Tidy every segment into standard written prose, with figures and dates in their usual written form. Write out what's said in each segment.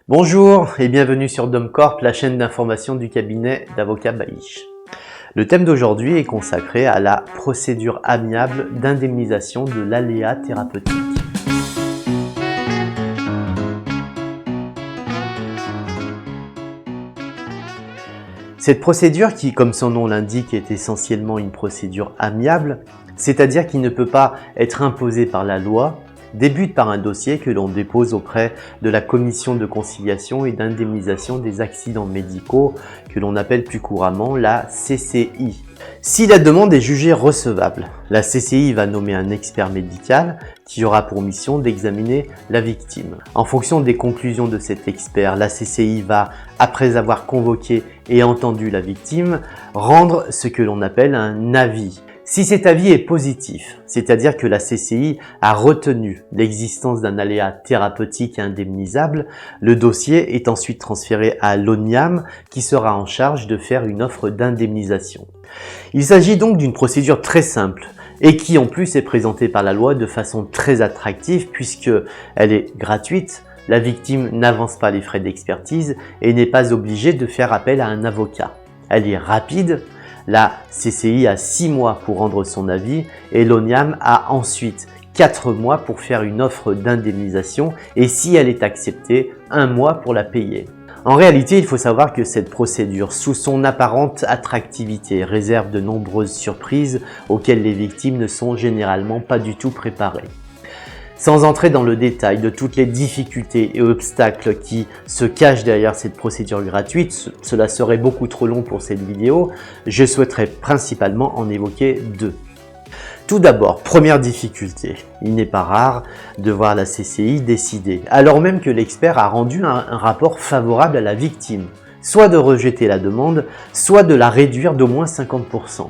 Bonjour et bienvenue sur DomCorp, la chaîne d'information du cabinet d'avocats Bailly. Le thème d'aujourd'hui est consacré à la procédure amiable d'indemnisation de l'aléa thérapeutique. Cette procédure qui, comme son nom l'indique, est essentiellement une procédure amiable, c'est-à-dire qui ne peut pas être imposée par la loi, débute par un dossier que l'on dépose auprès de la Commission de conciliation et d'indemnisation des accidents médicaux, que l'on appelle plus couramment la CCI. Si la demande est jugée recevable, la CCI va nommer un expert médical qui aura pour mission d'examiner la victime. En fonction des conclusions de cet expert, la CCI va, après avoir convoqué et entendu la victime, rendre ce que l'on appelle un avis. Si cet avis est positif, c'est-à-dire que la CCI a retenu l'existence d'un aléa thérapeutique indemnisable, le dossier est ensuite transféré à l'ONIAM qui sera en charge de faire une offre d'indemnisation. Il s'agit donc d'une procédure très simple et qui en plus est présentée par la loi de façon très attractive puisque elle est gratuite. La victime n'avance pas les frais d'expertise et n'est pas obligée de faire appel à un avocat. Elle est rapide. La CCI a 6 mois pour rendre son avis et l'ONIAM a ensuite 4 mois pour faire une offre d'indemnisation et si elle est acceptée, 1 mois pour la payer. En réalité, il faut savoir que cette procédure, sous son apparente attractivité, réserve de nombreuses surprises auxquelles les victimes ne sont généralement pas du tout préparées. Sans entrer dans le détail de toutes les difficultés et obstacles qui se cachent derrière cette procédure gratuite, cela serait beaucoup trop long pour cette vidéo, je souhaiterais principalement en évoquer 2. Tout d'abord, première difficulté, il n'est pas rare de voir la CCI décider, alors même que l'expert a rendu un rapport favorable à la victime, soit de rejeter la demande, soit de la réduire d'au moins 50%.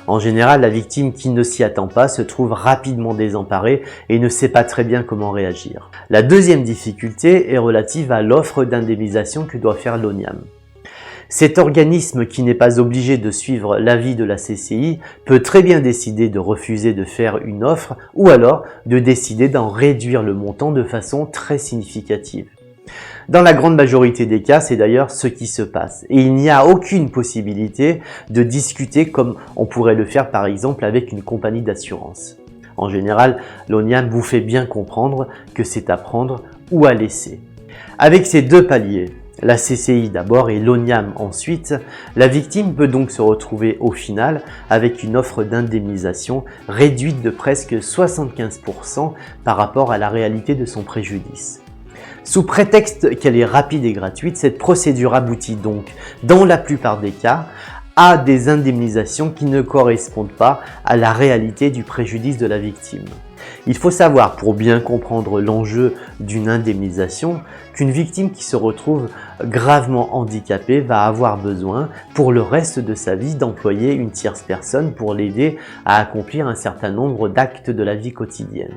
En général, la victime qui ne s'y attend pas se trouve rapidement désemparée et ne sait pas très bien comment réagir. La deuxième difficulté est relative à l'offre d'indemnisation que doit faire l'ONIAM. Cet organisme qui n'est pas obligé de suivre l'avis de la CCI peut très bien décider de refuser de faire une offre ou alors de décider d'en réduire le montant de façon très significative. Dans la grande majorité des cas, c'est d'ailleurs ce qui se passe. Et il n'y a aucune possibilité de discuter comme on pourrait le faire par exemple avec une compagnie d'assurance. En général, l'ONIAM vous fait bien comprendre que c'est à prendre ou à laisser. Avec ces 2 paliers, la CCI d'abord et l'ONIAM ensuite, la victime peut donc se retrouver au final avec une offre d'indemnisation réduite de presque 75% par rapport à la réalité de son préjudice. Sous prétexte qu'elle est rapide et gratuite, cette procédure aboutit donc, dans la plupart des cas, à des indemnisations qui ne correspondent pas à la réalité du préjudice de la victime. Il faut savoir, pour bien comprendre l'enjeu d'une indemnisation, qu'une victime qui se retrouve gravement handicapée va avoir besoin, pour le reste de sa vie, d'employer une tierce personne pour l'aider à accomplir un certain nombre d'actes de la vie quotidienne.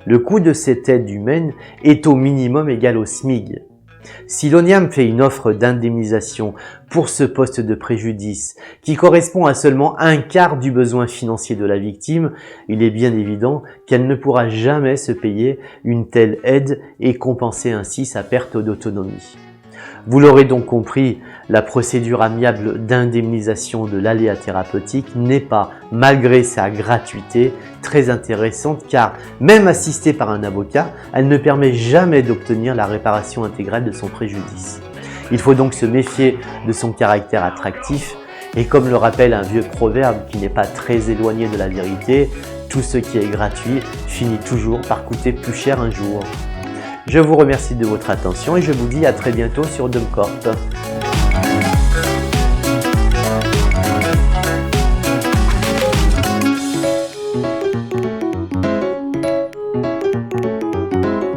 Le coût de cette aide humaine est au minimum égal au SMIG. Si l'ONIAM fait une offre d'indemnisation pour ce poste de préjudice qui correspond à seulement 1/4 du besoin financier de la victime, il est bien évident qu'elle ne pourra jamais se payer une telle aide et compenser ainsi sa perte d'autonomie. Vous l'aurez donc compris, la procédure amiable d'indemnisation de l'aléa thérapeutique n'est pas, malgré sa gratuité, très intéressante car, même assistée par un avocat, elle ne permet jamais d'obtenir la réparation intégrale de son préjudice. Il faut donc se méfier de son caractère attractif et comme le rappelle un vieux proverbe qui n'est pas très éloigné de la vérité, tout ce qui est gratuit finit toujours par coûter plus cher un jour. Je vous remercie de votre attention et je vous dis à très bientôt sur DomCorp.